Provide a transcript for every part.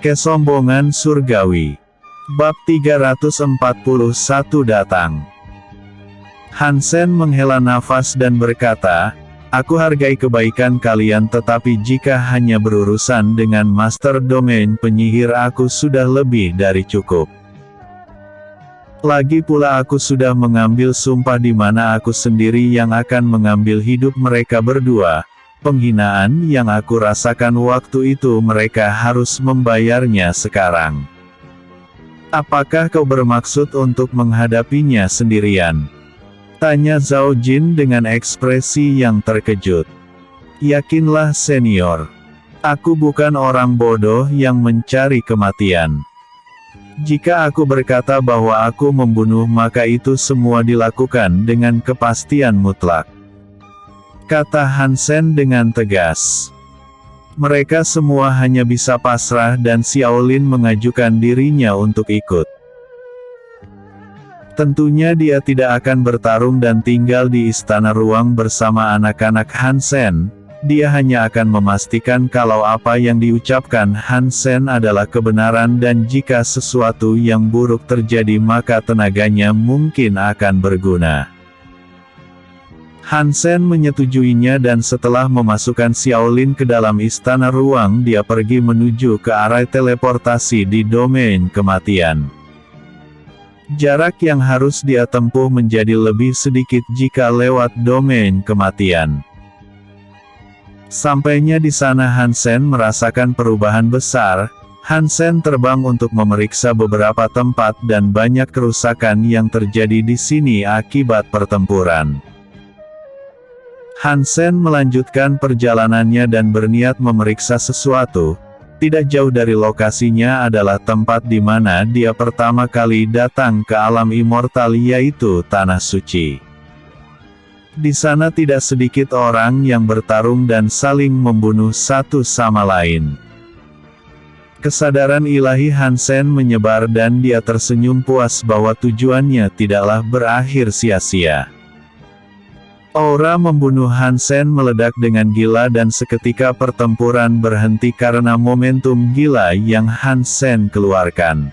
Kesombongan surgawi. Bab 341 datang. Hansen menghela nafas dan berkata, "Aku hargai kebaikan kalian, tetapi jika hanya berurusan dengan master domain penyihir aku sudah lebih dari cukup. Lagi pula aku sudah mengambil sumpah di mana aku sendiri yang akan mengambil hidup mereka berdua. Penghinaan yang aku rasakan waktu itu mereka harus membayarnya sekarang. Apakah kau bermaksud untuk menghadapinya sendirian?" tanya Zhao Jin dengan ekspresi yang terkejut. "Yakinlah senior. Aku bukan orang bodoh yang mencari kematian. Jika aku berkata bahwa aku membunuh maka itu semua dilakukan dengan kepastian mutlak," kata Hansen dengan tegas. Mereka semua hanya bisa pasrah dan Xiaolin mengajukan dirinya untuk ikut. Tentunya dia tidak akan bertarung dan tinggal di istana ruang bersama anak-anak Hansen. Dia hanya akan memastikan kalau apa yang diucapkan Hansen adalah kebenaran dan jika sesuatu yang buruk terjadi maka tenaganya mungkin akan berguna. Hansen menyetujuinya dan setelah memasukkan Xiaolin ke dalam istana ruang dia pergi menuju ke arah teleportasi di domain kematian. Jarak yang harus dia tempuh menjadi lebih sedikit jika lewat domain kematian. Sampainya di sana Hansen merasakan perubahan besar. Hansen terbang untuk memeriksa beberapa tempat dan banyak kerusakan yang terjadi di sini akibat pertempuran. Hansen melanjutkan perjalanannya dan berniat memeriksa sesuatu. Tidak jauh dari lokasinya adalah tempat di mana dia pertama kali datang ke alam immortal, yaitu Tanah Suci. Di sana tidak sedikit orang yang bertarung dan saling membunuh satu sama lain. Kesadaran ilahi Hansen menyebar dan dia tersenyum puas bahwa tujuannya tidaklah berakhir sia-sia. Aura membunuh Hansen meledak dengan gila dan seketika pertempuran berhenti karena momentum gila yang Hansen keluarkan.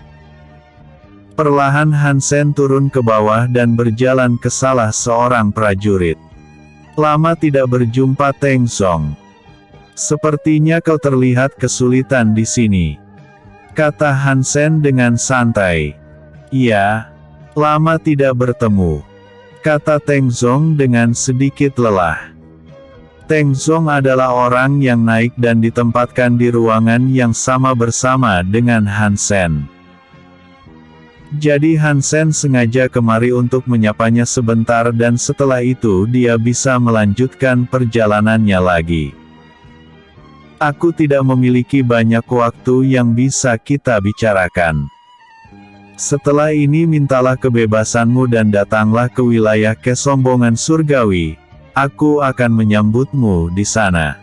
Perlahan Hansen turun ke bawah dan berjalan ke salah seorang prajurit. "Lama tidak berjumpa Teng Song. Sepertinya kau terlihat kesulitan di sini," kata Hansen dengan santai. "Iya, lama tidak bertemu," kata Teng Song dengan sedikit lelah. Teng Song adalah orang yang naik dan ditempatkan di ruangan yang sama bersama dengan Hansen. Jadi Hansen sengaja kemari untuk menyapanya sebentar dan setelah itu dia bisa melanjutkan perjalanannya lagi. "Aku tidak memiliki banyak waktu yang bisa kita bicarakan. Setelah ini mintalah kebebasanmu dan datanglah ke wilayah kesombongan surgawi. Aku akan menyambutmu di sana."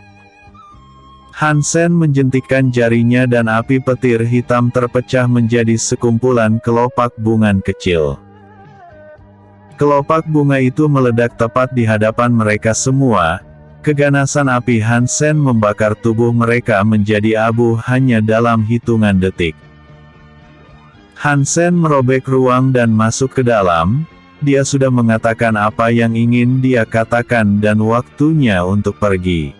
Hansen menjentikkan jarinya dan api petir hitam terpecah menjadi sekumpulan kelopak bunga kecil. Kelopak bunga itu meledak tepat di hadapan mereka semua. Keganasan api Hansen membakar tubuh mereka menjadi abu hanya dalam hitungan detik. Hansen merobek ruang dan masuk ke dalam. Dia sudah mengatakan apa yang ingin dia katakan dan waktunya untuk pergi.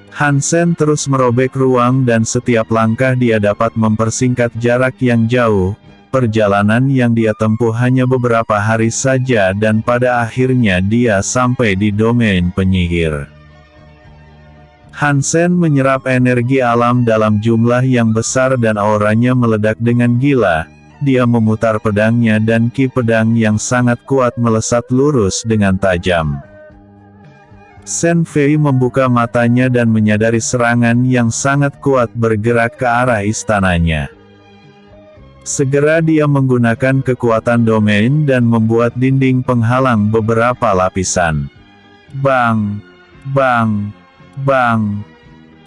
Hansen terus merobek ruang dan setiap langkah dia dapat mempersingkat jarak yang jauh. Perjalanan yang dia tempuh hanya beberapa hari saja dan pada akhirnya dia sampai di domain penyihir. Hansen menyerap energi alam dalam jumlah yang besar dan auranya meledak dengan gila. Dia memutar pedangnya dan ki pedang yang sangat kuat melesat lurus dengan tajam. Shen Fei membuka matanya dan menyadari serangan yang sangat kuat bergerak ke arah istananya. Segera dia menggunakan kekuatan domain dan membuat dinding penghalang beberapa lapisan. Bang! Bang! Bang!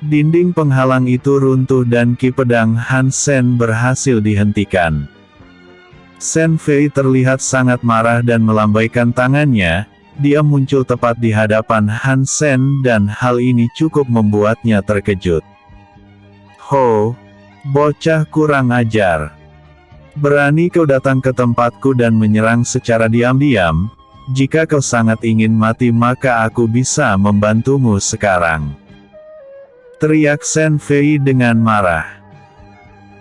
Dinding penghalang itu runtuh dan ki pedang Hansen berhasil dihentikan. Shen Fei terlihat sangat marah dan melambaikan tangannya. Dia muncul tepat di hadapan Hansen dan hal ini cukup membuatnya terkejut. "Ho, Bocah kurang ajar. Berani kau datang ke tempatku dan menyerang secara diam-diam? Jika kau sangat ingin mati maka aku bisa membantumu sekarang. Teriak Shen Fei dengan marah.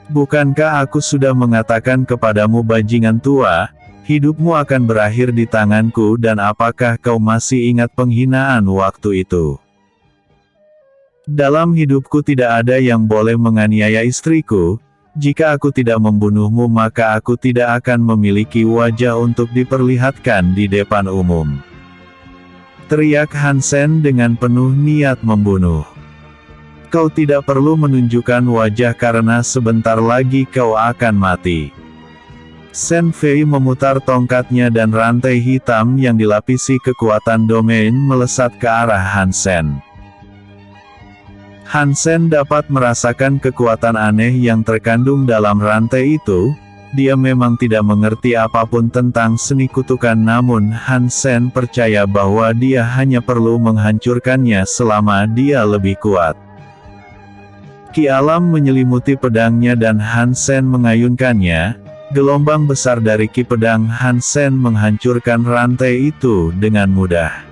Bukankah aku sudah mengatakan kepadamu bajingan tua, hidupmu akan berakhir di tanganku dan apakah kau masih ingat penghinaan waktu itu? Dalam hidupku tidak ada yang boleh menganiaya istriku. Jika aku tidak membunuhmu maka aku tidak akan memiliki wajah untuk diperlihatkan di depan umum. Teriak Han Sen dengan penuh niat membunuh. Kau tidak perlu menunjukkan wajah karena sebentar lagi kau akan mati. Shen Fei memutar tongkatnya dan rantai hitam yang dilapisi kekuatan domain melesat ke arah Han Sen. Han Sen dapat merasakan kekuatan aneh yang terkandung dalam rantai itu. Dia memang tidak mengerti apapun tentang seni kutukan namun Han Sen percaya bahwa dia hanya perlu menghancurkannya selama dia lebih kuat. Ki alam menyelimuti pedangnya dan Han Sen mengayunkannya. Gelombang besar dari ki pedang Han Sen menghancurkan rantai itu dengan mudah.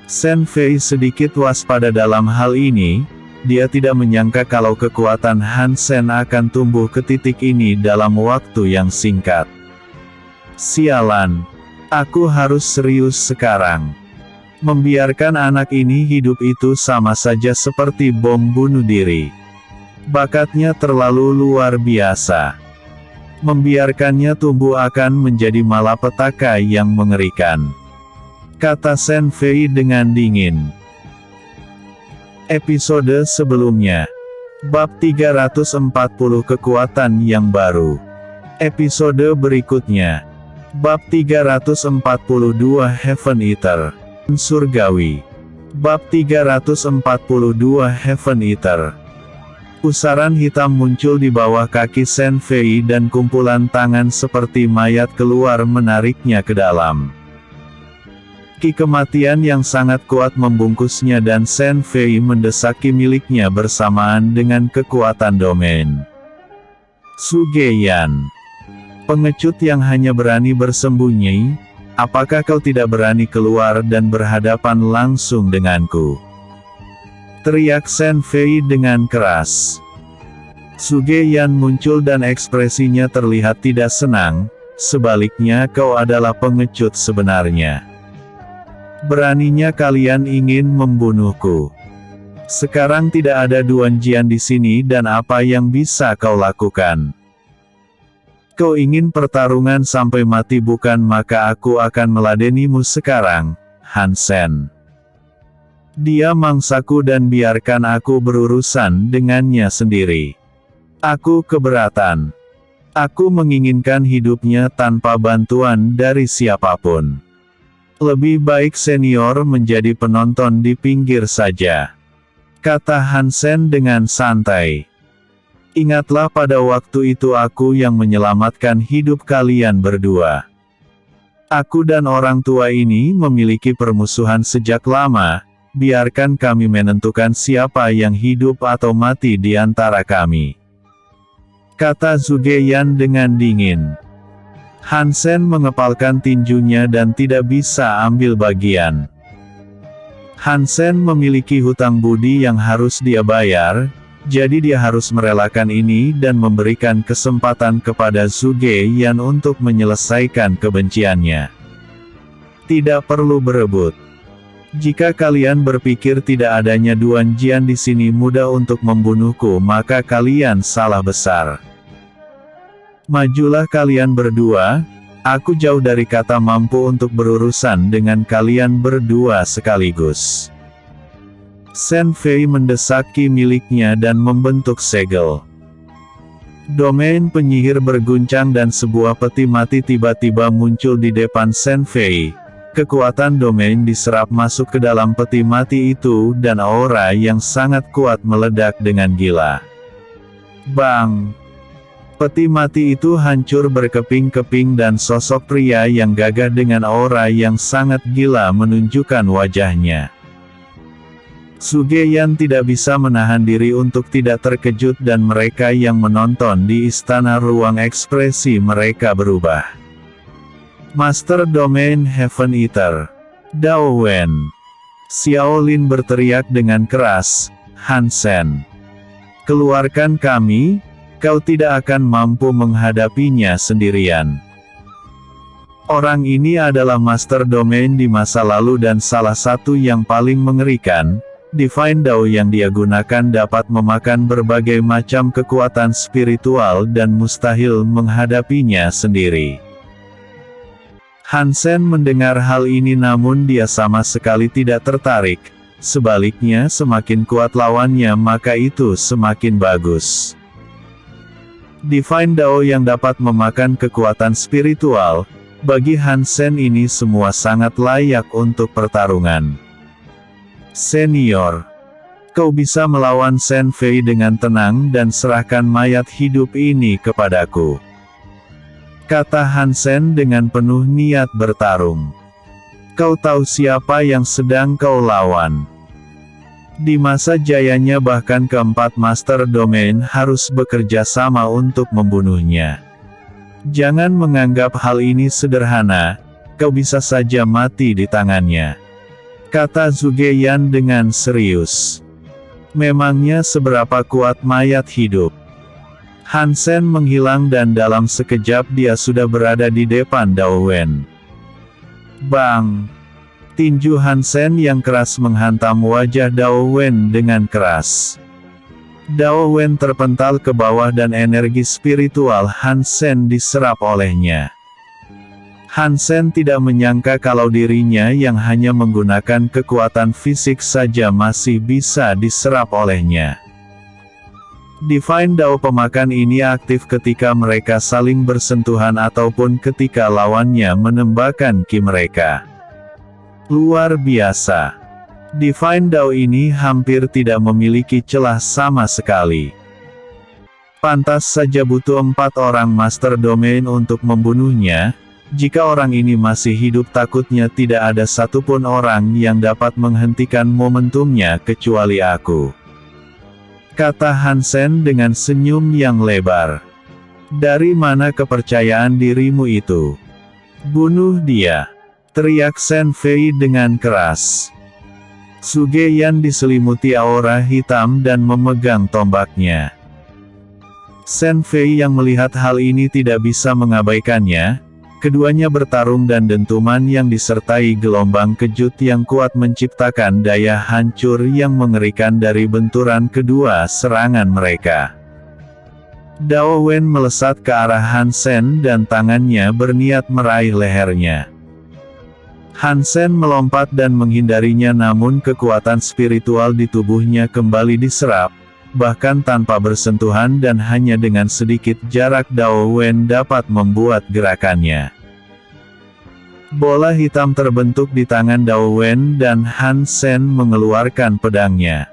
Shen Fei sedikit waspada dalam hal ini. Dia tidak menyangka kalau kekuatan Han Sen akan tumbuh ke titik ini dalam waktu yang singkat. Sialan. Aku harus serius sekarang. Membiarkan anak ini hidup itu sama saja seperti bom bunuh diri. Bakatnya terlalu luar biasa. Membiarkannya tumbuh akan menjadi malapetaka yang mengerikan, kata Shen Fei dengan dingin. Episode sebelumnya. Bab 340 Kekuatan yang baru. Episode berikutnya. Bab 342 Heaven Eater. Surgawi. Bab 342 Heaven Eater. Pusaran hitam muncul di bawah kaki Shen Fei dan kumpulan tangan seperti mayat keluar menariknya ke dalam. Ki kematian yang sangat kuat membungkusnya dan Shen Fei mendesak ki miliknya bersamaan dengan kekuatan domain. Sugeyan. Pengecut yang hanya berani bersembunyi, apakah kau tidak berani keluar dan berhadapan langsung denganku? Teriak Shen Fei dengan keras. Sugeyan muncul dan ekspresinya terlihat tidak senang, sebaliknya kau adalah pengecut sebenarnya. Beraninya kalian ingin membunuhku. Sekarang tidak ada Duan Jian di sini dan apa yang bisa kau lakukan? Kau ingin pertarungan sampai mati bukan maka aku akan meladenimu sekarang, Han Sen. Dia mangsaku dan biarkan aku berurusan dengannya sendiri. Aku keberatan. Aku menginginkan hidupnya tanpa bantuan dari siapapun. Lebih baik senior menjadi penonton di pinggir saja, kata Han Sen dengan santai. Ingatlah pada waktu itu aku yang menyelamatkan hidup kalian berdua. Aku dan orang tua ini memiliki permusuhan sejak lama. Biarkan kami menentukan siapa yang hidup atau mati di antara kami, kata Sugeyan dengan dingin. Han Sen mengepalkan tinjunya dan tidak bisa ambil bagian. Han Sen memiliki hutang budi yang harus dia bayar, jadi dia harus merelakan ini dan memberikan kesempatan kepada Sugeyan untuk menyelesaikan kebenciannya. Tidak perlu berebut. Jika kalian berpikir tidak adanya Duan Jian di sini mudah untuk membunuhku maka kalian salah besar. Majulah kalian berdua, aku jauh dari kata mampu untuk berurusan dengan kalian berdua sekaligus. Shen Fei mendesak ki miliknya dan membentuk segel. Domain penyihir berguncang dan sebuah peti mati tiba-tiba muncul di depan Shen Fei. Kekuatan domain diserap masuk ke dalam peti mati itu dan aura yang sangat kuat meledak dengan gila. Bang! Peti mati itu hancur berkeping-keping dan sosok pria yang gagah dengan aura yang sangat gila menunjukkan wajahnya. Sugeyan tidak bisa menahan diri untuk tidak terkejut dan mereka yang menonton di istana ruang ekspresi mereka berubah. Master Domain Heaven Eater. Dao Wen. Xiaolin berteriak dengan keras, Hansen. Keluarkan kami, kau tidak akan mampu menghadapinya sendirian. Orang ini adalah Master Domain di masa lalu dan salah satu yang paling mengerikan. Divine Dao yang dia gunakan dapat memakan berbagai macam kekuatan spiritual dan mustahil menghadapinya sendiri. Hansen mendengar hal ini namun dia sama sekali tidak tertarik. Sebaliknya semakin kuat lawannya maka itu semakin bagus. Divine Dao yang dapat memakan kekuatan spiritual, bagi Hansen ini semua sangat layak untuk pertarungan. Senior, kau bisa melawan Shen Fei dengan tenang dan serahkan mayat hidup ini kepadaku. Kata Hansen dengan penuh niat bertarung. Kau tahu siapa yang sedang kau lawan. Di masa jayanya bahkan keempat Master Domain harus bekerja sama untuk membunuhnya. Jangan menganggap hal ini sederhana, kau bisa saja mati di tangannya. Kata Zugeyan dengan serius. Memangnya seberapa kuat mayat hidup? Hansen menghilang dan dalam sekejap dia sudah berada di depan Dao Wen. Bang! Tinju Hansen yang keras menghantam wajah Dao Wen dengan keras. Dao Wen terpental ke bawah dan energi spiritual Hansen diserap olehnya. Hansen tidak menyangka kalau dirinya yang hanya menggunakan kekuatan fisik saja masih bisa diserap olehnya. Divine Dao pemakan ini aktif ketika mereka saling bersentuhan ataupun ketika lawannya menembakkan ki mereka. Luar biasa. Divine Dao ini hampir tidak memiliki celah sama sekali. Pantas saja butuh 4 orang Master Domain untuk membunuhnya. Jika orang ini masih hidup takutnya tidak ada satupun orang yang dapat menghentikan momentumnya kecuali aku. Kata Hansen dengan senyum yang lebar. Dari mana kepercayaan dirimu itu? Bunuh dia! Teriak Shen Fei dengan keras. Sugeyan diselimuti aura hitam dan memegang tombaknya. Shen Fei yang melihat hal ini tidak bisa mengabaikannya. Keduanya bertarung dan dentuman yang disertai gelombang kejut yang kuat menciptakan daya hancur yang mengerikan dari benturan kedua serangan mereka. Dao Wen melesat ke arah Hansen dan tangannya berniat meraih lehernya. Hansen melompat dan menghindarinya namun kekuatan spiritual di tubuhnya kembali diserap. Bahkan tanpa bersentuhan dan hanya dengan sedikit jarak Dao Wen dapat membuat gerakannya. Bola hitam terbentuk di tangan Dao Wen dan Hansen mengeluarkan pedangnya.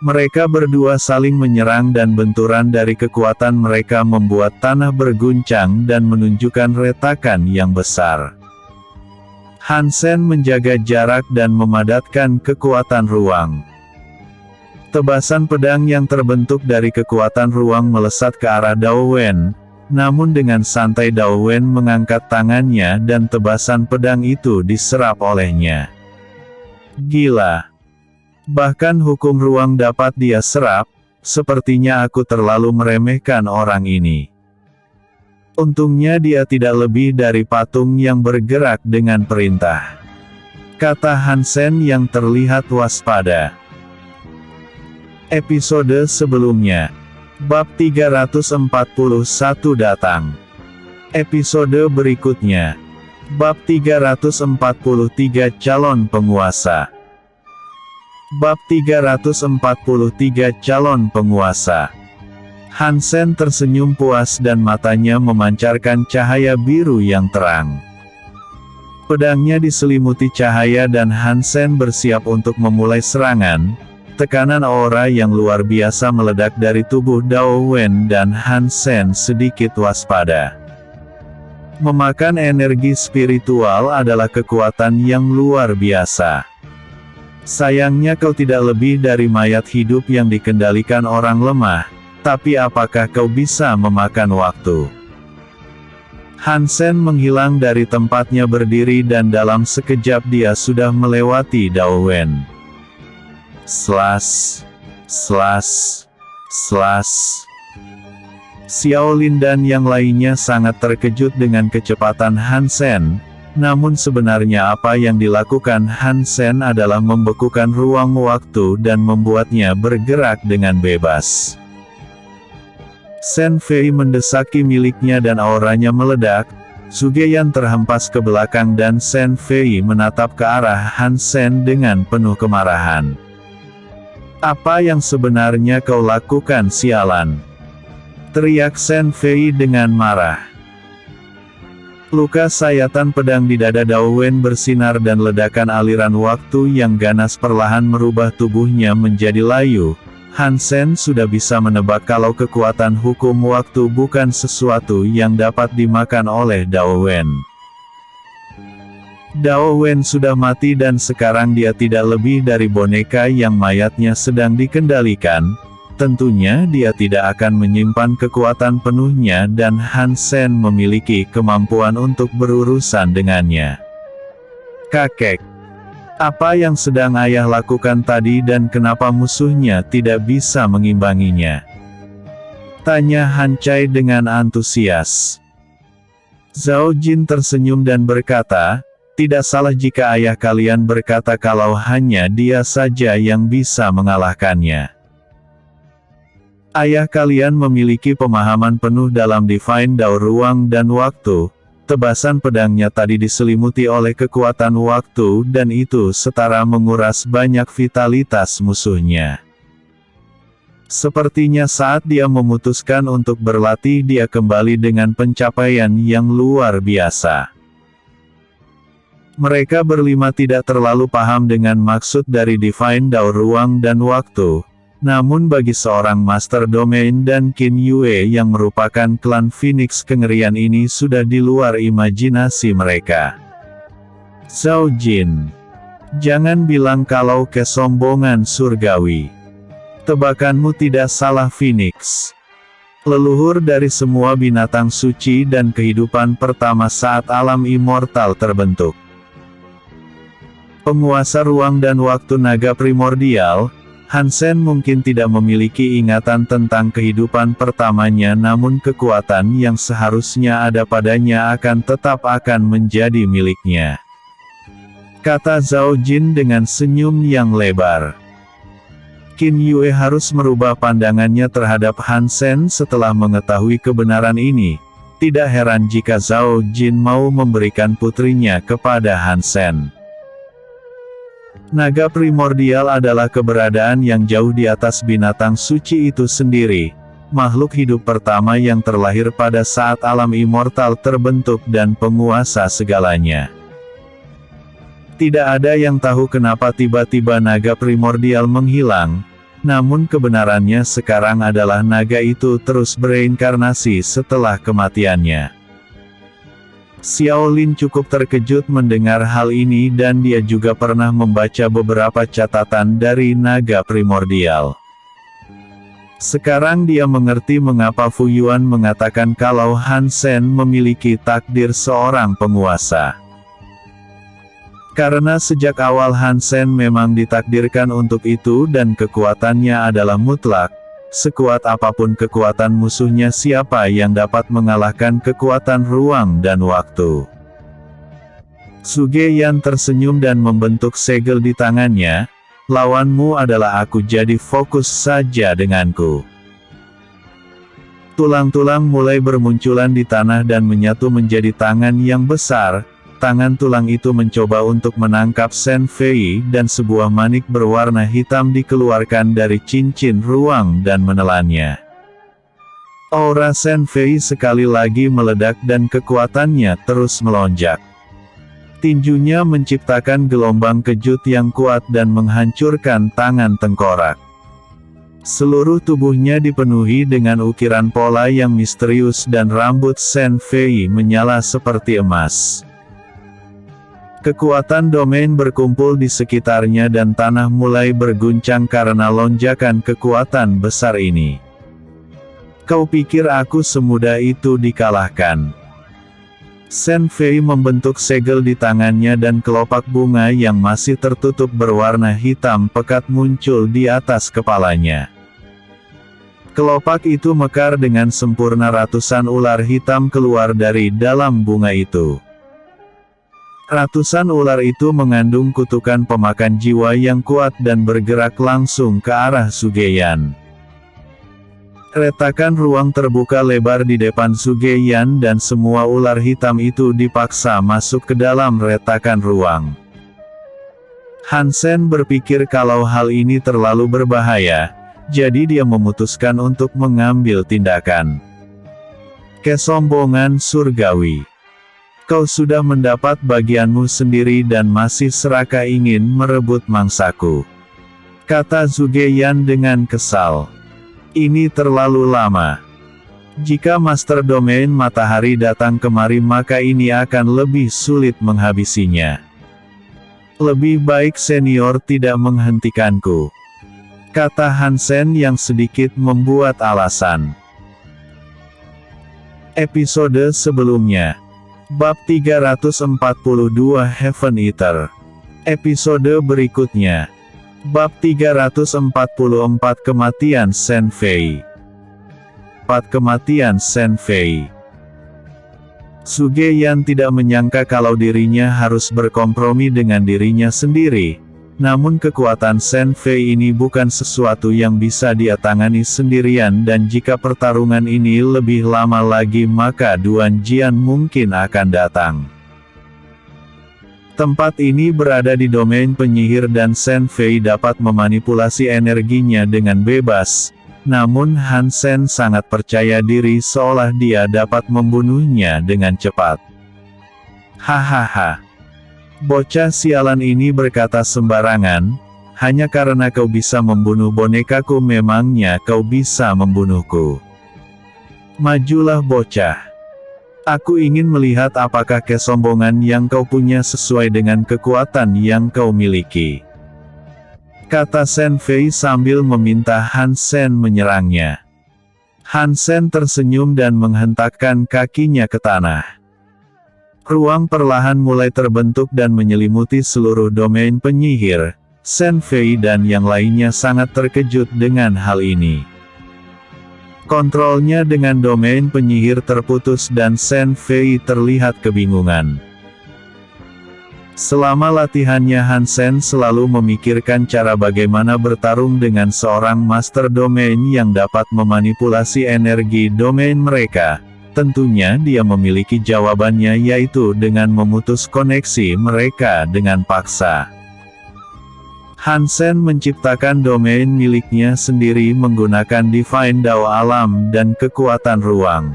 Mereka berdua saling menyerang dan benturan dari kekuatan mereka membuat tanah berguncang dan menunjukkan retakan yang besar. Hansen menjaga jarak dan memadatkan kekuatan ruang. Tebasan pedang yang terbentuk dari kekuatan ruang melesat ke arah Dao Wen, namun dengan santai Dao Wen mengangkat tangannya dan tebasan pedang itu diserap olehnya. Gila! Bahkan hukum ruang dapat dia serap, sepertinya aku terlalu meremehkan orang ini. Untungnya dia tidak lebih dari patung yang bergerak dengan perintah. Kata Hansen yang terlihat waspada. Episode sebelumnya. Bab 341 datang. Episode berikutnya. Bab 343 calon penguasa. Bab 343 calon penguasa. Hansen tersenyum puas dan matanya memancarkan cahaya biru yang terang. Pedangnya diselimuti cahaya dan Hansen bersiap untuk memulai serangan. Tekanan aura yang luar biasa meledak dari tubuh Dao Wen dan Hansen sedikit waspada. Memakan energi spiritual adalah kekuatan yang luar biasa. Sayangnya kau tidak lebih dari mayat hidup yang dikendalikan orang lemah, tapi apakah kau bisa memakan waktu? Han Sen menghilang dari tempatnya berdiri dan dalam sekejap dia sudah melewati Dao Wen. Slash. Slash. Slash. Xiao Lin dan yang lainnya sangat terkejut dengan kecepatan Han Sen. Namun sebenarnya apa yang dilakukan Han Sen adalah membekukan ruang waktu dan membuatnya bergerak dengan bebas. Shen Fei mendesaki miliknya dan auranya meledak. Zhuge Yan terhempas ke belakang dan Shen Fei menatap ke arah Han Sen dengan penuh kemarahan. Apa yang sebenarnya kau lakukan, sialan? Teriak Shen Fei dengan marah. Luka sayatan pedang di dada Dao Wen bersinar dan ledakan aliran waktu yang ganas perlahan merubah tubuhnya menjadi layu. Han Sen sudah bisa menebak kalau kekuatan hukum waktu bukan sesuatu yang dapat dimakan oleh Dao Wen. Dao Wen sudah mati dan sekarang dia tidak lebih dari boneka yang mayatnya sedang dikendalikan. Tentunya dia tidak akan menyimpan kekuatan penuhnya dan Han Sen memiliki kemampuan untuk berurusan dengannya. Kakek, apa yang sedang ayah lakukan tadi dan kenapa musuhnya tidak bisa mengimbanginya? Tanya Han Cai dengan antusias. Zhao Jin tersenyum dan berkata, tidak salah jika ayah kalian berkata kalau hanya dia saja yang bisa mengalahkannya. Ayah kalian memiliki pemahaman penuh dalam Divine Dao ruang dan waktu. Tebasan pedangnya tadi diselimuti oleh kekuatan waktu dan itu setara menguras banyak vitalitas musuhnya. Sepertinya saat dia memutuskan untuk berlatih dia kembali dengan pencapaian yang luar biasa. Mereka berlima tidak terlalu paham dengan maksud dari Divine Dao ruang dan waktu. Namun bagi seorang Master Domain dan Qin Yue yang merupakan klan Phoenix kengerian ini sudah di luar imajinasi mereka. Zhao Jin, jangan bilang kalau kesombongan surgawi. Tebakanmu tidak salah Phoenix. Leluhur dari semua binatang suci dan kehidupan pertama saat alam immortal terbentuk. Penguasa ruang dan waktu naga primordial, Han Sen mungkin tidak memiliki ingatan tentang kehidupan pertamanya namun kekuatan yang seharusnya ada padanya tetap akan menjadi miliknya. Kata Zhao Jin dengan senyum yang lebar. Qin Yue harus merubah pandangannya terhadap Han Sen setelah mengetahui kebenaran ini. Tidak heran jika Zhao Jin mau memberikan putrinya kepada Han Sen. Naga primordial adalah keberadaan yang jauh di atas binatang suci itu sendiri, makhluk hidup pertama yang terlahir pada saat alam immortal terbentuk dan penguasa segalanya. Tidak ada yang tahu kenapa tiba-tiba naga primordial menghilang, namun kebenarannya sekarang adalah naga itu terus bereinkarnasi setelah kematiannya. Xiao Lin cukup terkejut mendengar hal ini dan dia juga pernah membaca beberapa catatan dari naga primordial. Sekarang dia mengerti mengapa Fu Yuan mengatakan kalau Han Sen memiliki takdir seorang penguasa. Karena sejak awal Han Sen memang ditakdirkan untuk itu dan kekuatannya adalah mutlak. Sekuat apapun kekuatan musuhnya siapa yang dapat mengalahkan kekuatan ruang dan waktu. Zhuge Yan tersenyum dan membentuk segel di tangannya, lawanmu adalah aku jadi fokus saja denganku. Tulang-tulang mulai bermunculan di tanah dan menyatu menjadi tangan yang besar. Tangan tulang itu mencoba untuk menangkap Shen Fei dan sebuah manik berwarna hitam dikeluarkan dari cincin ruang dan menelannya. Aura Shen Fei sekali lagi meledak dan kekuatannya terus melonjak. Tinjunya menciptakan gelombang kejut yang kuat dan menghancurkan tangan tengkorak. Seluruh tubuhnya dipenuhi dengan ukiran pola yang misterius dan rambut Shen Fei menyala seperti emas. Kekuatan domain berkumpul di sekitarnya dan tanah mulai berguncang karena lonjakan kekuatan besar ini. Kau pikir aku semudah itu dikalahkan? Shen Fei membentuk segel di tangannya dan kelopak bunga yang masih tertutup berwarna hitam pekat muncul di atas kepalanya. Kelopak itu mekar dengan sempurna, ratusan ular hitam keluar dari dalam bunga itu. Ratusan ular itu mengandung kutukan pemakan jiwa yang kuat dan bergerak langsung ke arah Sugeyan. Retakan ruang terbuka lebar di depan Sugeyan dan semua ular hitam itu dipaksa masuk ke dalam retakan ruang. Han Sen berpikir kalau hal ini terlalu berbahaya, jadi dia memutuskan untuk mengambil tindakan. Kesombongan surgawi. Kau sudah mendapat bagianmu sendiri dan masih serakah ingin merebut mangsaku, kata Zugeyan dengan kesal. Ini terlalu lama. Jika Master Domain Matahari datang kemari maka ini akan lebih sulit menghabisinya. Lebih baik senior tidak menghentikanku, kata Han Sen yang sedikit membuat alasan. Episode sebelumnya. Bab 342 Heaven Eater. Episode berikutnya. Bab 344 Kematian Shen Fei. 4 Kematian Shen Fei. Sugeyan tidak menyangka kalau dirinya harus berkompromi dengan dirinya sendiri. Namun kekuatan Shen Fei ini bukan sesuatu yang bisa dia tangani sendirian dan jika pertarungan ini lebih lama lagi maka Duan Jian mungkin akan datang. Tempat ini berada di domain penyihir dan Shen Fei dapat memanipulasi energinya dengan bebas, namun Han Sen sangat percaya diri seolah dia dapat membunuhnya dengan cepat. Hahaha. Bocah sialan ini berkata sembarangan, hanya karena kau bisa membunuh bonekaku memangnya kau bisa membunuhku. Majulah bocah. Aku ingin melihat apakah kesombongan yang kau punya sesuai dengan kekuatan yang kau miliki, kata Shen Fei sambil meminta Han Sen menyerangnya. Han Sen tersenyum dan menghentakkan kakinya ke tanah. Ruang perlahan mulai terbentuk dan menyelimuti seluruh domain penyihir. Shen Fei dan yang lainnya sangat terkejut dengan hal ini. Kontrolnya dengan domain penyihir terputus dan Shen Fei terlihat kebingungan. Selama latihannya Han Sen selalu memikirkan cara bagaimana bertarung dengan seorang master domain yang dapat memanipulasi energi domain mereka. Tentunya dia memiliki jawabannya yaitu dengan memutus koneksi mereka dengan paksa. Han Sen menciptakan domain miliknya sendiri menggunakan Divine Dao alam dan kekuatan ruang.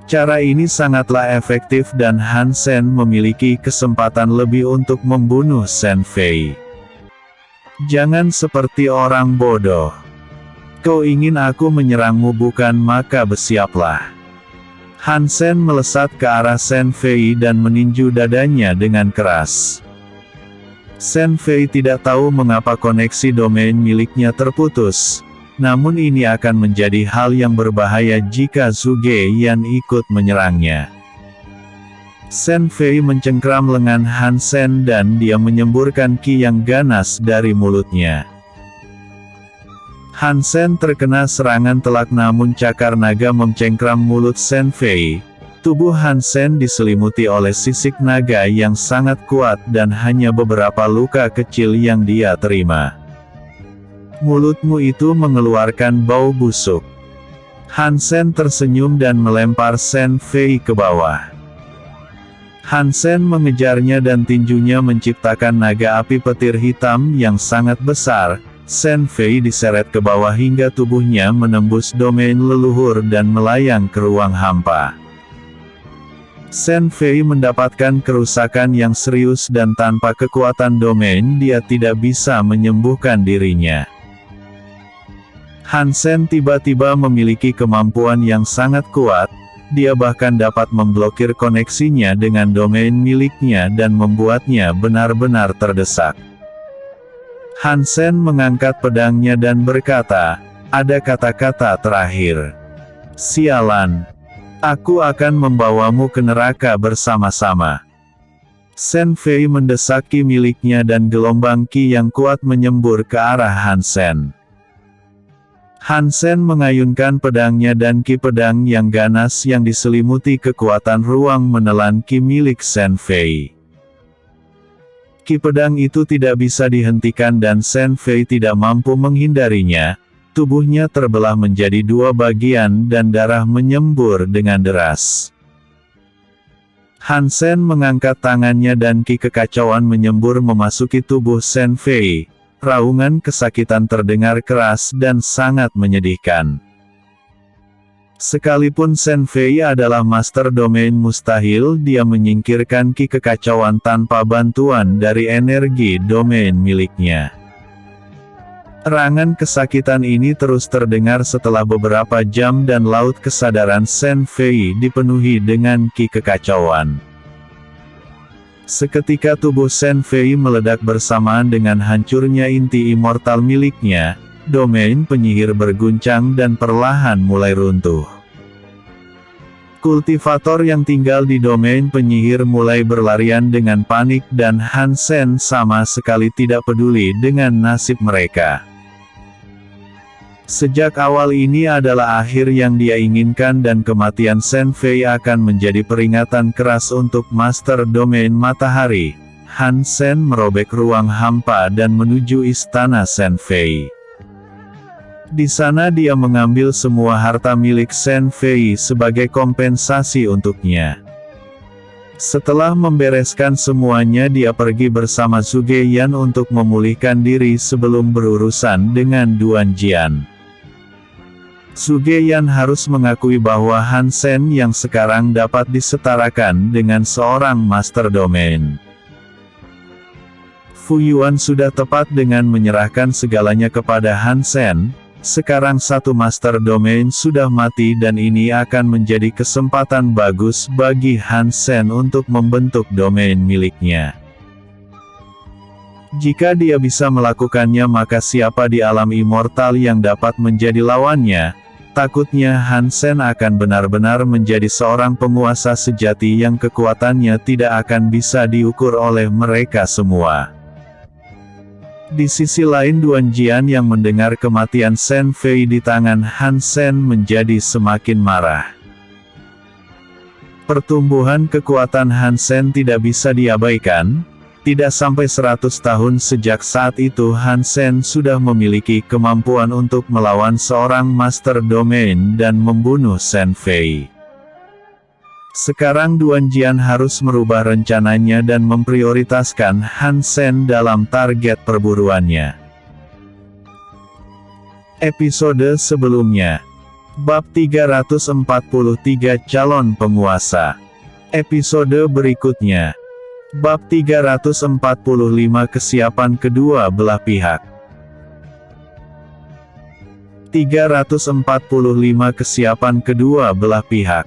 Cara ini sangatlah efektif dan Han Sen memiliki kesempatan lebih untuk membunuh Shen Fei. Jangan seperti orang bodoh. Kau ingin aku menyerangmu bukan, maka bersiaplah. Han Sen melesat ke arah Shen Fei dan meninju dadanya dengan keras. Shen Fei tidak tahu mengapa koneksi domain miliknya terputus, namun ini akan menjadi hal yang berbahaya jika Zugeyan ikut menyerangnya. Shen Fei mencengkram lengan Han Sen dan dia menyemburkan ki yang ganas dari mulutnya. Han Sen terkena serangan telak namun cakar naga mencengkram mulut Shen Fei. Tubuh Han Sen diselimuti oleh sisik naga yang sangat kuat dan hanya beberapa luka kecil yang dia terima. Mulutmu itu mengeluarkan bau busuk. Han Sen tersenyum dan melempar Shen Fei ke bawah. Han Sen mengejarnya dan tinjunya menciptakan naga api petir hitam yang sangat besar. Shen Fei diseret ke bawah hingga tubuhnya menembus domain leluhur dan melayang ke ruang hampa. Shen Fei mendapatkan kerusakan yang serius dan tanpa kekuatan domain dia tidak bisa menyembuhkan dirinya. Han Sen tiba-tiba memiliki kemampuan yang sangat kuat. dia bahkan dapat memblokir koneksinya dengan domain miliknya dan membuatnya benar-benar terdesak. Hansen mengangkat pedangnya dan berkata, "Ada kata-kata terakhir. Sialan. Aku akan membawamu ke neraka bersama-sama." Shen Fei mendesak ki miliknya dan gelombang ki yang kuat menyembur ke arah Hansen. Hansen mengayunkan pedangnya dan ki pedang yang ganas yang diselimuti kekuatan ruang menelan ki milik Shen Fei. Ki pedang itu tidak bisa dihentikan dan Shen Fei tidak mampu menghindarinya, tubuhnya terbelah menjadi dua bagian dan darah menyembur dengan deras. Hansen mengangkat tangannya dan ki kekacauan menyembur memasuki tubuh Shen Fei. Raungan kesakitan terdengar keras dan sangat menyedihkan. Sekalipun Shen Fei adalah master domain mustahil dia menyingkirkan ki kekacauan tanpa bantuan dari energi domain miliknya. Erangan kesakitan ini terus terdengar setelah beberapa jam dan laut kesadaran Shen Fei dipenuhi dengan ki kekacauan. Seketika tubuh Shen Fei meledak bersamaan dengan hancurnya inti immortal miliknya, domain penyihir berguncang dan perlahan mulai runtuh. Kultivator yang tinggal di domain penyihir mulai berlarian dengan panik dan Hansen sama sekali tidak peduli dengan nasib mereka. Sejak awal ini adalah akhir yang dia inginkan dan kematian Shen Fei akan menjadi peringatan keras untuk Master Domain Matahari. Hansen merobek ruang hampa dan menuju istana Shen Fei. Di sana dia mengambil semua harta milik Shen Fei sebagai kompensasi untuknya. Setelah membereskan semuanya dia pergi bersama Zhuge Yan untuk memulihkan diri sebelum berurusan dengan Duan Jian. Zhuge Yan harus mengakui bahwa Hansen yang sekarang dapat disetarakan dengan seorang master domain. Fu Yuan sudah tepat dengan menyerahkan segalanya kepada Hansen. Sekarang satu master domain sudah mati dan ini akan menjadi kesempatan bagus bagi Hansen untuk membentuk domain miliknya. Jika dia bisa melakukannya maka siapa di alam immortal yang dapat menjadi lawannya? Takutnya Hansen akan benar-benar menjadi seorang penguasa sejati yang kekuatannya tidak akan bisa diukur oleh mereka semua. Di sisi lain Duan Jian yang mendengar kematian Shen Fei di tangan Hansen menjadi semakin marah. Pertumbuhan kekuatan Hansen tidak bisa diabaikan. Tidak sampai 100 tahun sejak saat itu Hansen sudah memiliki kemampuan untuk melawan seorang master domain dan membunuh Shen Fei. Sekarang Duan Jian harus merubah rencananya dan memprioritaskan Hansen dalam target perburuannya. Episode sebelumnya. Bab 343 Calon Penguasa. Episode berikutnya. Bab 345 Kesiapan kedua belah pihak. 345 Kesiapan kedua belah pihak.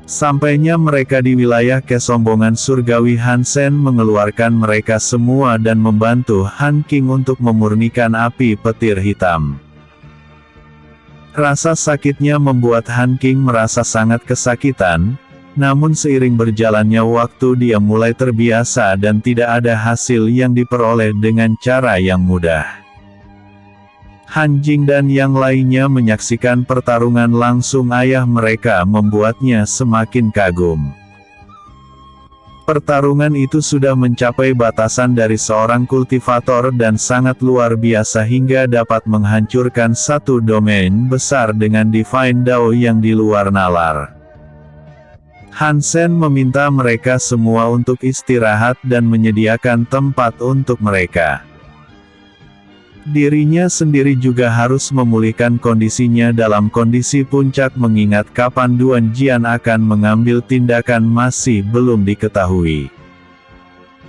Sampainya mereka di wilayah kesombongan surgawi Hansen mengeluarkan mereka semua dan membantu Han King untuk memurnikan api petir hitam. Rasa sakitnya membuat Han King merasa sangat kesakitan. Namun seiring berjalannya waktu dia mulai terbiasa dan tidak ada hasil yang diperoleh dengan cara yang mudah. Han Jing dan yang lainnya menyaksikan pertarungan langsung ayah mereka membuatnya semakin kagum. Pertarungan itu sudah mencapai batasan dari seorang kultivator dan sangat luar biasa hingga dapat menghancurkan satu domain besar dengan Divine Dao yang di luar nalar. Hansen meminta mereka semua untuk istirahat dan menyediakan tempat untuk mereka. Dirinya sendiri juga harus memulihkan kondisinya dalam kondisi puncak mengingat kapan Duan Jian akan mengambil tindakan masih belum diketahui.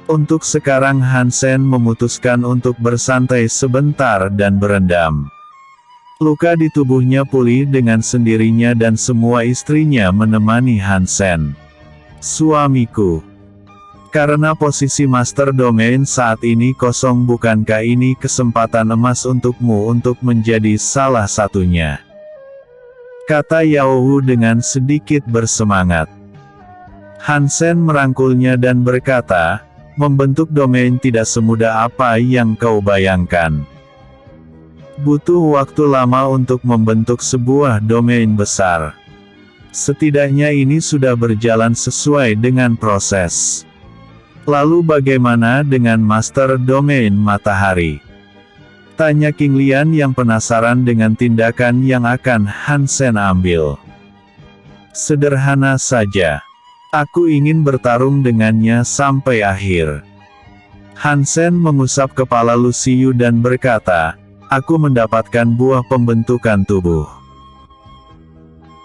Untuk sekarang Hansen memutuskan untuk bersantai sebentar dan berendam. Luka di tubuhnya pulih dengan sendirinya dan semua istrinya menemani Hansen. Suamiku. Karena posisi Master Domain saat ini kosong, bukankah ini kesempatan emas untukmu untuk menjadi salah satunya? Kata Yao Wu dengan sedikit bersemangat. Hansen merangkulnya dan berkata, membentuk domain tidak semudah apa yang kau bayangkan. Butuh waktu lama untuk membentuk sebuah domain besar. Setidaknya ini sudah berjalan sesuai dengan proses. Lalu bagaimana dengan Master Domain Matahari? Tanya King Lian yang penasaran dengan tindakan yang akan Hansen ambil. Sederhana saja. Aku ingin bertarung dengannya sampai akhir. Hansen mengusap kepala Lu Xiyu dan berkata, aku mendapatkan buah pembentukan tubuh.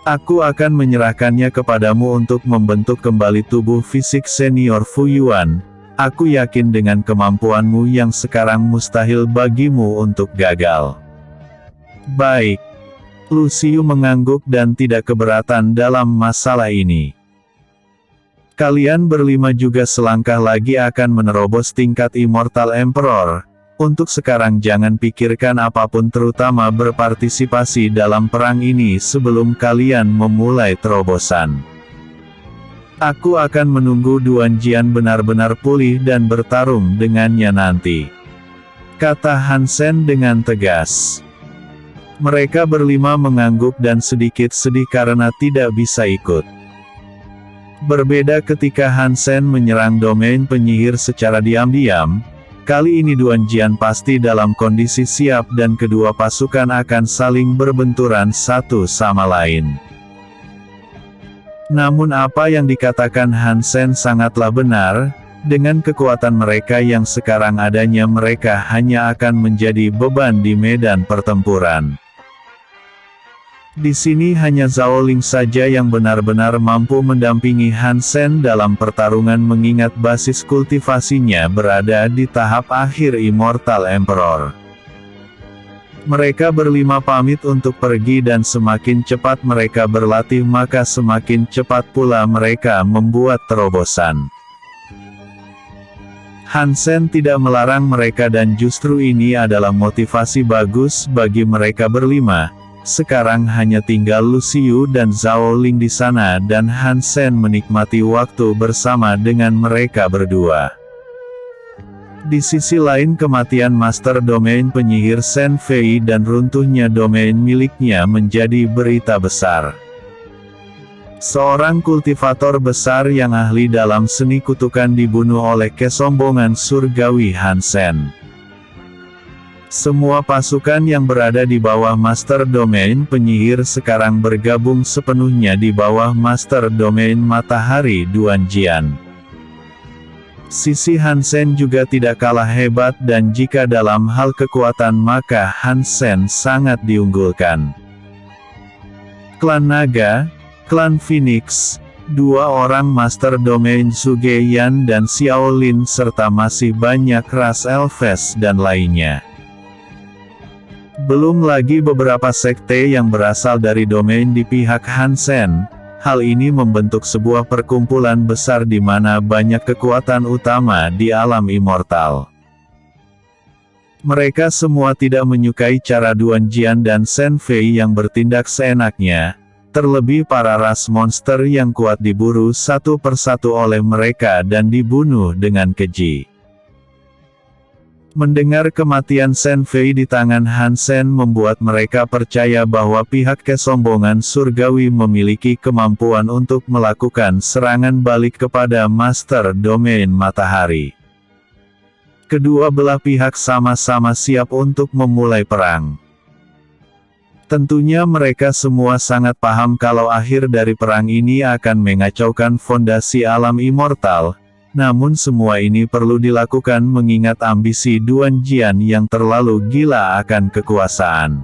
Aku akan menyerahkannya kepadamu untuk membentuk kembali tubuh fisik senior Fu Yuan. Aku yakin dengan kemampuanmu yang sekarang mustahil bagimu untuk gagal. Baik. Lu Xiyu mengangguk dan tidak keberatan dalam masalah ini. Kalian berlima juga selangkah lagi akan menerobos tingkat Immortal Emperor. Untuk sekarang jangan pikirkan apapun, terutama berpartisipasi dalam perang ini sebelum kalian memulai terobosan. Aku akan menunggu Duan Jian benar-benar pulih dan bertarung dengannya nanti. Kata Hansen dengan tegas. Mereka berlima mengangguk dan sedikit sedih karena tidak bisa ikut. Berbeda ketika Hansen menyerang domain penyihir secara diam-diam. Kali ini Duan Jian pasti dalam kondisi siap dan kedua pasukan akan saling berbenturan satu sama lain. Namun apa yang dikatakan Hansen sangatlah benar, dengan kekuatan mereka yang sekarang adanya mereka hanya akan menjadi beban di medan pertempuran. Di sini hanya Zhao Ling saja yang benar-benar mampu mendampingi Hansen dalam pertarungan mengingat basis kultivasinya berada di tahap akhir Immortal Emperor. Mereka berlima pamit untuk pergi dan semakin cepat mereka berlatih maka semakin cepat pula mereka membuat terobosan. Hansen tidak melarang mereka dan justru ini adalah motivasi bagus bagi mereka berlima. Sekarang hanya tinggal Lu Xiyu dan Zhao Ling di sana dan Hansen menikmati waktu bersama dengan mereka berdua. Di sisi lain kematian Master Domain penyihir Shen Fei dan runtuhnya domain miliknya menjadi berita besar. Seorang kultivator besar yang ahli dalam seni kutukan dibunuh oleh kesombongan surgawi Hansen. Semua pasukan yang berada di bawah Master Domain penyihir sekarang bergabung sepenuhnya di bawah Master Domain Matahari Duan Jian. Sisi Hansen juga tidak kalah hebat dan jika dalam hal kekuatan maka Hansen sangat diunggulkan. Klan Naga, Klan Phoenix, dua orang Master Domain Zugeyan dan Xiaolin serta masih banyak ras Elves dan lainnya. Belum lagi beberapa sekte yang berasal dari domain di pihak Hansen. Hal ini membentuk sebuah perkumpulan besar di mana banyak kekuatan utama di alam immortal. Mereka semua tidak menyukai cara Duan Jian dan Shen Fei yang bertindak seenaknya, terlebih para ras monster yang kuat diburu satu persatu oleh mereka dan dibunuh dengan keji. Mendengar kematian Shen Fei di tangan Hansen membuat mereka percaya bahwa pihak kesombongan surgawi memiliki kemampuan untuk melakukan serangan balik kepada Master Domain Matahari. Kedua belah pihak sama-sama siap untuk memulai perang. Tentunya mereka semua sangat paham kalau akhir dari perang ini akan mengacaukan fondasi alam immortal. Namun semua ini perlu dilakukan mengingat ambisi Duan Jian yang terlalu gila akan kekuasaan.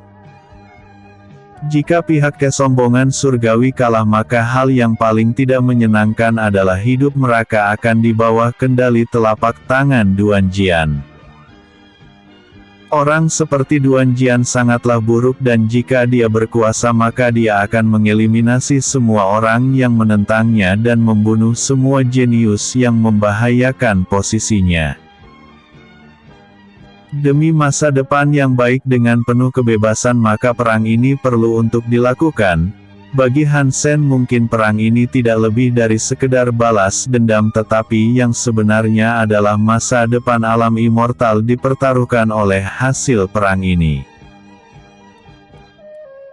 Jika pihak kesombongan surgawi kalah maka hal yang paling tidak menyenangkan adalah hidup mereka akan di bawah kendali telapak tangan Duan Jian. Orang seperti Duan Jian sangatlah buruk dan jika dia berkuasa maka dia akan mengeliminasi semua orang yang menentangnya dan membunuh semua jenius yang membahayakan posisinya. Demi masa depan yang baik dengan penuh kebebasan maka perang ini perlu untuk dilakukan. Bagi Hansen mungkin perang ini tidak lebih dari sekedar balas dendam tetapi yang sebenarnya adalah masa depan alam immortal dipertaruhkan oleh hasil perang ini.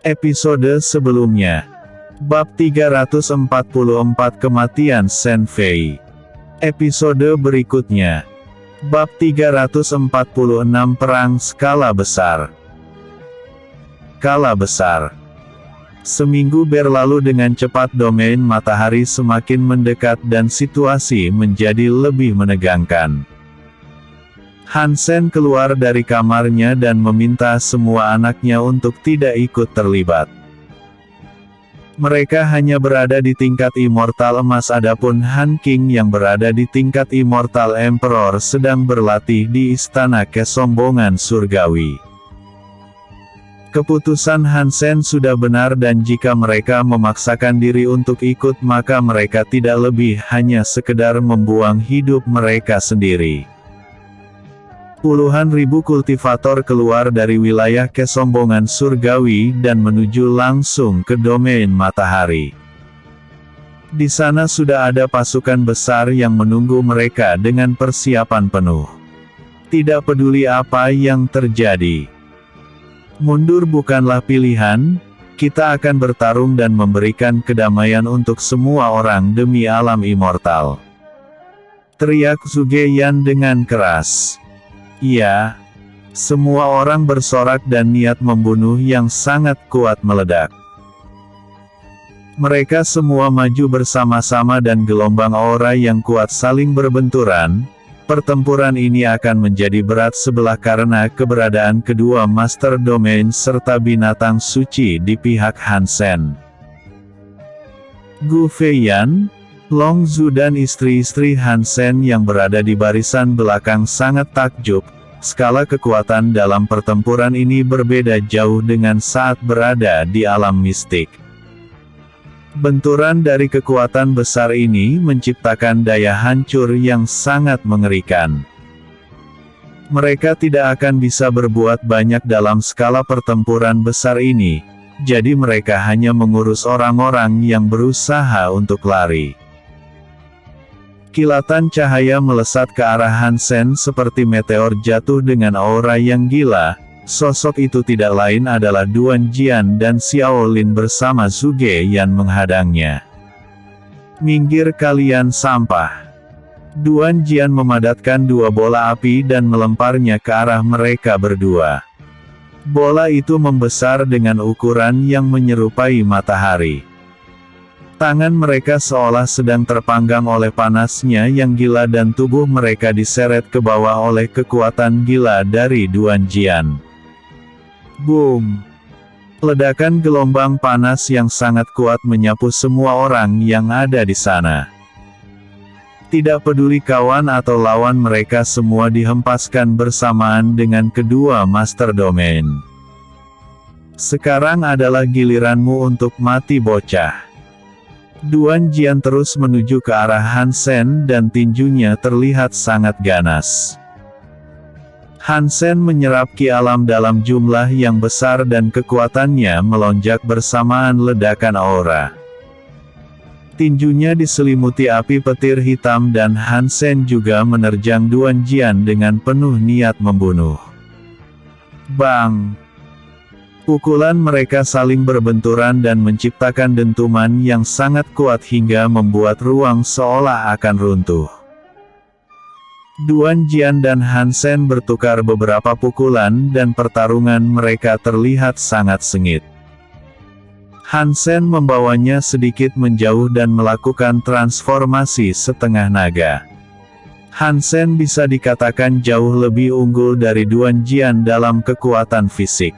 Episode sebelumnya. Bab 344 Kematian Shen Fei. Episode berikutnya. Bab 346 Perang Skala Besar. Skala Besar. Seminggu berlalu dengan cepat, domain matahari semakin mendekat dan situasi menjadi lebih menegangkan. Hansen keluar dari kamarnya dan meminta semua anaknya untuk tidak ikut terlibat. Mereka hanya berada di tingkat Immortal Emas, adapun Han King yang berada di tingkat Immortal Emperor sedang berlatih di Istana Kesombongan Surgawi. Keputusan Hansen sudah benar dan jika mereka memaksakan diri untuk ikut maka mereka tidak lebih hanya sekedar membuang hidup mereka sendiri. Puluhan ribu kultivator keluar dari wilayah Kesombongan Surgawi dan menuju langsung ke domain matahari. Di sana sudah ada pasukan besar yang menunggu mereka dengan persiapan penuh. Tidak peduli apa yang terjadi. Mundur bukanlah pilihan, kita akan bertarung dan memberikan kedamaian untuk semua orang demi alam immortal. Teriak Zhuge Yan dengan keras. Iya, semua orang bersorak dan niat membunuh yang sangat kuat meledak. Mereka semua maju bersama-sama dan gelombang aura yang kuat saling berbenturan. Pertempuran ini akan menjadi berat sebelah karena keberadaan kedua Master Domain serta binatang suci di pihak Hansen. Gu Feiyan, Long Zhu dan istri-istri Hansen yang berada di barisan belakang sangat takjub. Skala kekuatan dalam pertempuran ini berbeda jauh dengan saat berada di alam mistik. Benturan dari kekuatan besar ini menciptakan daya hancur yang sangat mengerikan. Mereka tidak akan bisa berbuat banyak dalam skala pertempuran besar ini, jadi mereka hanya mengurus orang-orang yang berusaha untuk lari. Kilatan cahaya melesat ke arah Hansen seperti meteor jatuh dengan aura yang gila. Sosok itu tidak lain adalah Duan Jian dan Xiao Lin bersama Zhuge Yan menghadangnya. Minggir kalian sampah. Duan Jian memadatkan dua bola api dan melemparnya ke arah mereka berdua. Bola itu membesar dengan ukuran yang menyerupai matahari. Tangan mereka seolah sedang terpanggang oleh panasnya yang gila dan tubuh mereka diseret ke bawah oleh kekuatan gila dari Duan Jian. Boom! Ledakan gelombang panas yang sangat kuat menyapu semua orang yang ada di sana. Tidak peduli kawan atau lawan, mereka semua dihempaskan bersamaan dengan kedua Master Domain. Sekarang adalah giliranmu untuk mati, bocah. Duan Jian terus menuju ke arah Hansen dan tinjunya terlihat sangat ganas. Hansen menyerap ki alam dalam jumlah yang besar dan kekuatannya melonjak bersamaan ledakan aura. Tinjunya diselimuti api petir hitam dan Hansen juga menerjang Duan Jian dengan penuh niat membunuh. Bang! Pukulan mereka saling berbenturan dan menciptakan dentuman yang sangat kuat hingga membuat ruang seolah akan runtuh. Duan Jian dan Hansen bertukar beberapa pukulan dan pertarungan mereka terlihat sangat sengit. Hansen membawanya sedikit menjauh dan melakukan transformasi setengah naga. Hansen bisa dikatakan jauh lebih unggul dari Duan Jian dalam kekuatan fisik.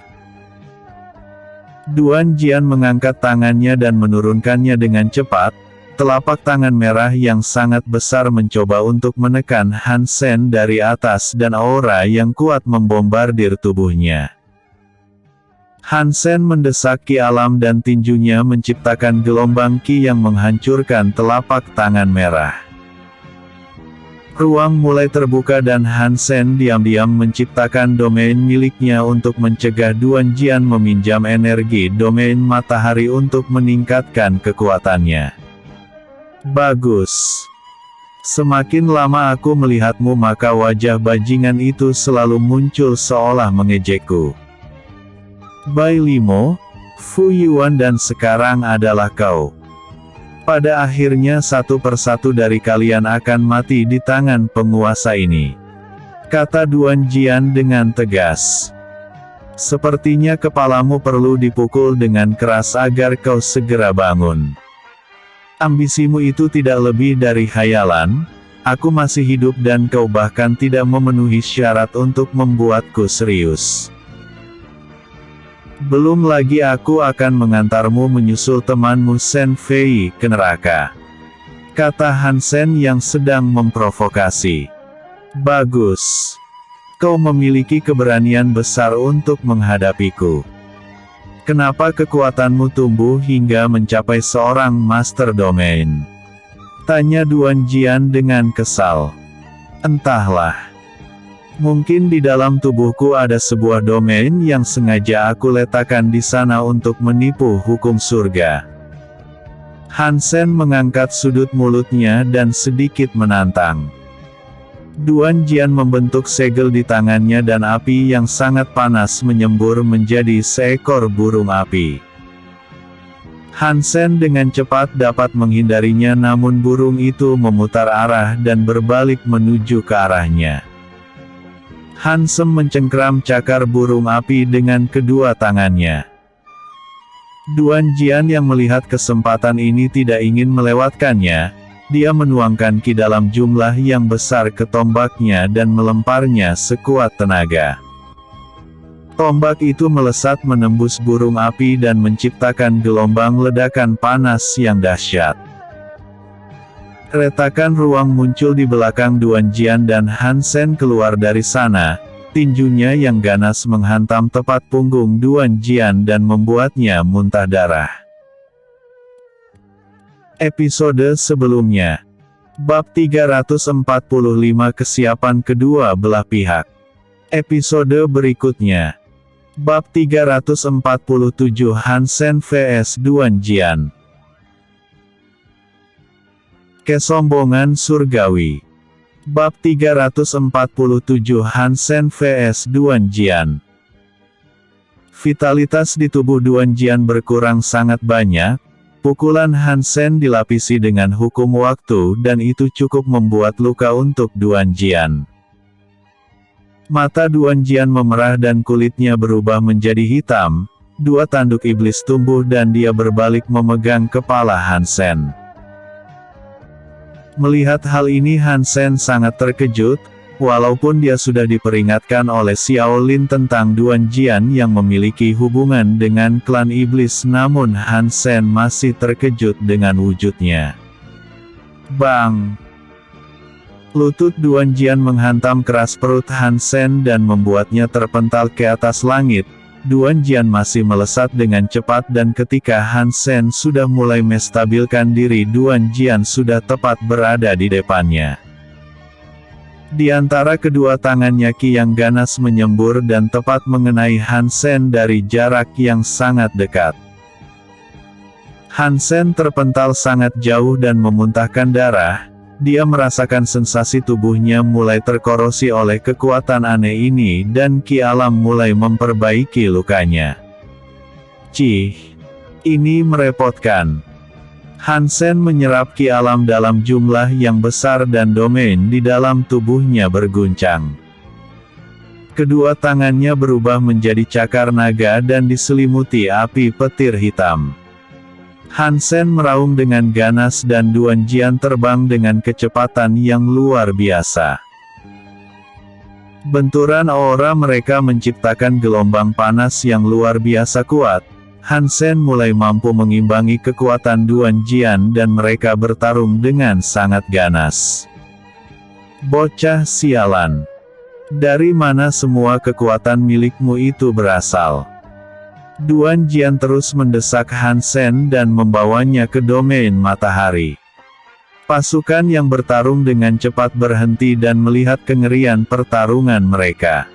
Duan Jian mengangkat tangannya dan menurunkannya dengan cepat. Telapak tangan merah yang sangat besar mencoba untuk menekan Hansen dari atas dan aura yang kuat membombardir tubuhnya. Hansen mendesak ki alam dan tinjunya menciptakan gelombang ki yang menghancurkan telapak tangan merah. Ruang mulai terbuka dan Hansen diam-diam menciptakan domain miliknya untuk mencegah Duan Jian meminjam energi domain matahari untuk meningkatkan kekuatannya. Bagus. Semakin lama aku melihatmu maka wajah bajingan itu selalu muncul seolah mengejekku. Bai Limo, Fu Yuan dan sekarang adalah kau. Pada akhirnya satu persatu dari kalian akan mati di tangan penguasa ini. Kata Duan Jian dengan tegas. Sepertinya kepalamu perlu dipukul dengan keras agar kau segera bangun. Ambisimu itu tidak lebih dari khayalan, aku masih hidup dan kau bahkan tidak memenuhi syarat untuk membuatku serius. Belum lagi aku akan mengantarmu menyusul temanmu Shen Fei ke neraka. Kata Hansen yang sedang memprovokasi. Bagus. Kau memiliki keberanian besar untuk menghadapiku. Kenapa kekuatanmu tumbuh hingga mencapai seorang Master Domain? Tanya Duan Jian dengan kesal. Entahlah. Mungkin di dalam tubuhku ada sebuah domain yang sengaja aku letakkan di sana untuk menipu hukum surga. Hansen mengangkat sudut mulutnya dan sedikit menantang. Duan Jian membentuk segel di tangannya dan api yang sangat panas menyembur menjadi seekor burung api. Hansen dengan cepat dapat menghindarinya namun burung itu memutar arah dan berbalik menuju ke arahnya. Hansen mencengkram cakar burung api dengan kedua tangannya. Duan Jian yang melihat kesempatan ini tidak ingin melewatkannya. Dia menuangkan ki dalam jumlah yang besar ke tombaknya dan melemparnya sekuat tenaga. Tombak itu melesat menembus burung api dan menciptakan gelombang ledakan panas yang dahsyat. Retakan ruang muncul di belakang Duan Jian dan Hansen keluar dari sana, tinjunya yang ganas menghantam tepat punggung Duan Jian dan membuatnya muntah darah. Episode sebelumnya. Bab 345 Kesiapan kedua belah pihak. Episode berikutnya. Bab 347 Hansen vs Duan Jian. Kesombongan surgawi. Bab 347 Hansen vs Duan Jian. Vitalitas di tubuh Duan Jian berkurang sangat banyak. Pukulan Hansen dilapisi dengan hukum waktu dan itu cukup membuat luka untuk Duan Jian. Mata Duan Jian memerah dan kulitnya berubah menjadi hitam, dua tanduk iblis tumbuh dan dia berbalik memegang kepala Hansen. Melihat hal ini Hansen sangat terkejut, walaupun dia sudah diperingatkan oleh Xiao Lin tentang Duan Jian yang memiliki hubungan dengan klan iblis namun Hansen masih terkejut dengan wujudnya. Bang! Lutut Duan Jian menghantam keras perut Hansen dan membuatnya terpental ke atas langit. Duan Jian masih melesat dengan cepat dan ketika Hansen sudah mulai menstabilkan diri Duan Jian sudah tepat berada di depannya. Di antara kedua tangannya ki yang ganas menyembur dan tepat mengenai Hansen dari jarak yang sangat dekat. Hansen terpental sangat jauh dan memuntahkan darah. Dia merasakan sensasi tubuhnya mulai terkorosi oleh kekuatan aneh ini dan ki alam mulai memperbaiki lukanya. Cih, ini merepotkan. Hansen menyerap ki alam dalam jumlah yang besar dan domain di dalam tubuhnya berguncang. Kedua tangannya berubah menjadi cakar naga dan diselimuti api petir hitam. Hansen meraung dengan ganas dan Duan Jian terbang dengan kecepatan yang luar biasa. Benturan aura mereka menciptakan gelombang panas yang luar biasa kuat. Han Sen mulai mampu mengimbangi kekuatan Duan Jian dan mereka bertarung dengan sangat ganas. Bocah sialan. Dari mana semua kekuatan milikmu itu berasal? Duan Jian terus mendesak Han Sen dan membawanya ke domain matahari. Pasukan yang bertarung dengan cepat berhenti dan melihat kengerian pertarungan mereka.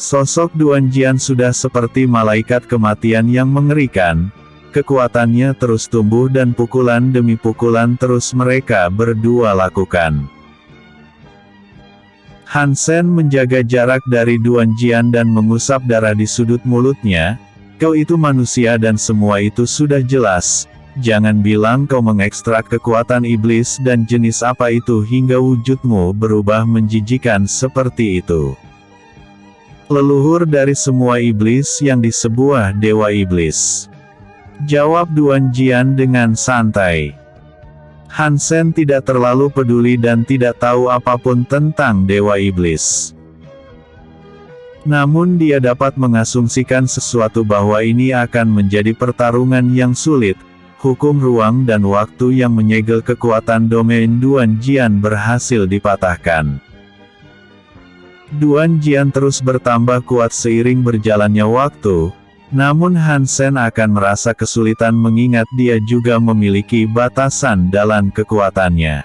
Sosok Duan Jian sudah seperti malaikat kematian yang mengerikan. Kekuatannya terus tumbuh dan pukulan demi pukulan terus mereka berdua lakukan. Han Sen menjaga jarak dari Duan Jian dan mengusap darah di sudut mulutnya. Kau itu manusia dan semua itu sudah jelas. Jangan bilang kau mengekstrak kekuatan iblis dan jenis apa itu hingga wujudmu berubah menjijikan seperti itu. Leluhur dari semua iblis yang di sebuah dewa iblis. Jawab Duan Jian dengan santai. Han Sen tidak terlalu peduli dan tidak tahu apapun tentang dewa iblis. Namun dia dapat mengasumsikan sesuatu bahwa ini akan menjadi pertarungan yang sulit. Hukum ruang dan waktu yang menyegel kekuatan domain Duan Jian berhasil dipatahkan. Duan Jian terus bertambah kuat seiring berjalannya waktu, namun Han Sen akan merasa kesulitan mengingat dia juga memiliki batasan dalam kekuatannya.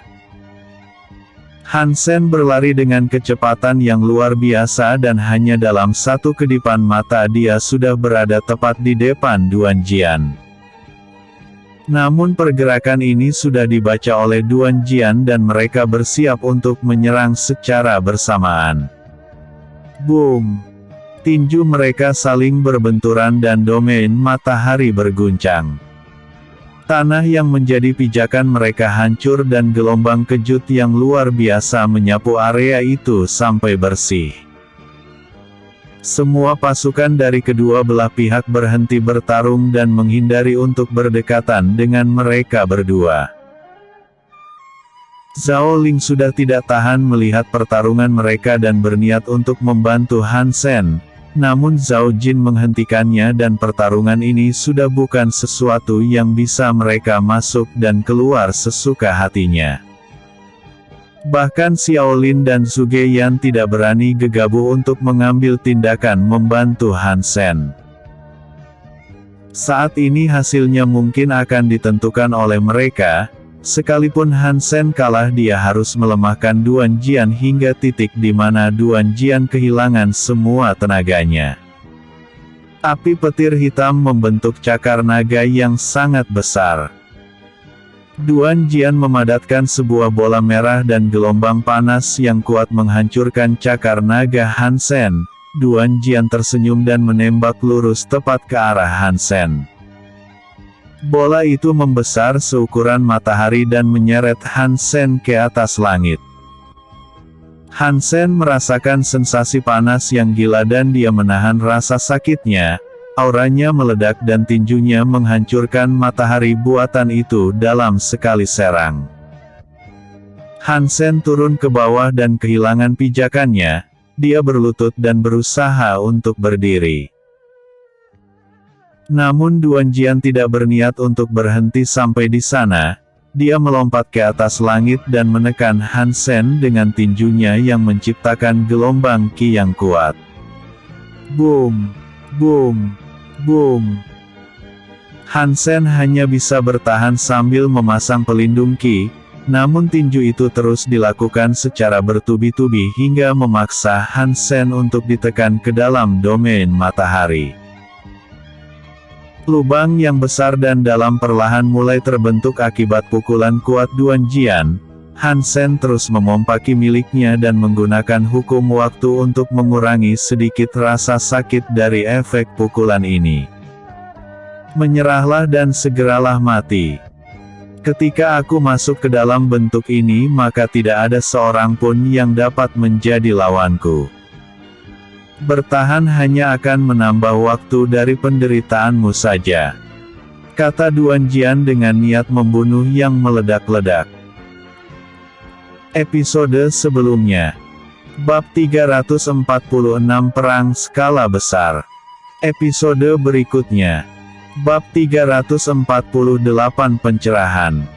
Han Sen berlari dengan kecepatan yang luar biasa dan hanya dalam satu kedipan mata dia sudah berada tepat di depan Duan Jian. Namun pergerakan ini sudah dibaca oleh Duan Jian dan mereka bersiap untuk menyerang secara bersamaan. Boom! Tinju mereka saling berbenturan dan domain matahari berguncang. Tanah yang menjadi pijakan mereka hancur dan gelombang kejut yang luar biasa menyapu area itu sampai bersih. Semua pasukan dari kedua belah pihak berhenti bertarung dan menghindari untuk berdekatan dengan mereka berdua. Zhao Ling sudah tidak tahan melihat pertarungan mereka dan berniat untuk membantu Han Sen, namun Zhao Jin menghentikannya dan pertarungan ini sudah bukan sesuatu yang bisa mereka masuk dan keluar sesuka hatinya. Bahkan Xiaolin dan Zhuge Yan tidak berani gegabah untuk mengambil tindakan membantu Han Sen. Saat ini hasilnya mungkin akan ditentukan oleh mereka. Sekalipun Han Sen kalah dia harus melemahkan Duan Jian hingga titik di mana Duan Jian kehilangan semua tenaganya. Api petir hitam membentuk cakar naga yang sangat besar. Duan Jian memadatkan sebuah bola merah dan gelombang panas yang kuat menghancurkan cakar naga Han Sen. Duan Jian tersenyum dan menembak lurus tepat ke arah Han Sen. Bola itu membesar seukuran matahari dan menyeret Han Sen ke atas langit. Han Sen merasakan sensasi panas yang gila dan dia menahan rasa sakitnya. Auranya meledak dan tinjunya menghancurkan matahari buatan itu dalam sekali serang. Han Sen turun ke bawah dan kehilangan pijakannya. Dia berlutut dan berusaha untuk berdiri. Namun Duan Jian tidak berniat untuk berhenti sampai di sana. Dia melompat ke atas langit dan menekan Han Sen dengan tinjunya yang menciptakan gelombang ki yang kuat. Boom! Boom! Boom! Han Sen hanya bisa bertahan sambil memasang pelindung ki, namun tinju itu terus dilakukan secara bertubi-tubi hingga memaksa Han Sen untuk ditekan ke dalam domain matahari. Lubang yang besar dan dalam perlahan mulai terbentuk akibat pukulan kuat Duan Jian. Han Sen terus memompaki miliknya dan menggunakan hukum waktu untuk mengurangi sedikit rasa sakit dari efek pukulan ini. Menyerahlah dan segeralah mati. Ketika aku masuk ke dalam bentuk ini maka tidak ada seorang pun yang dapat menjadi lawanku. Bertahan hanya akan menambah waktu dari penderitaanmu saja. Kata Duan Jian dengan niat membunuh yang meledak-ledak. Episode sebelumnya. Bab 346 Perang Skala Besar. Episode berikutnya. Bab 348 Pencerahan.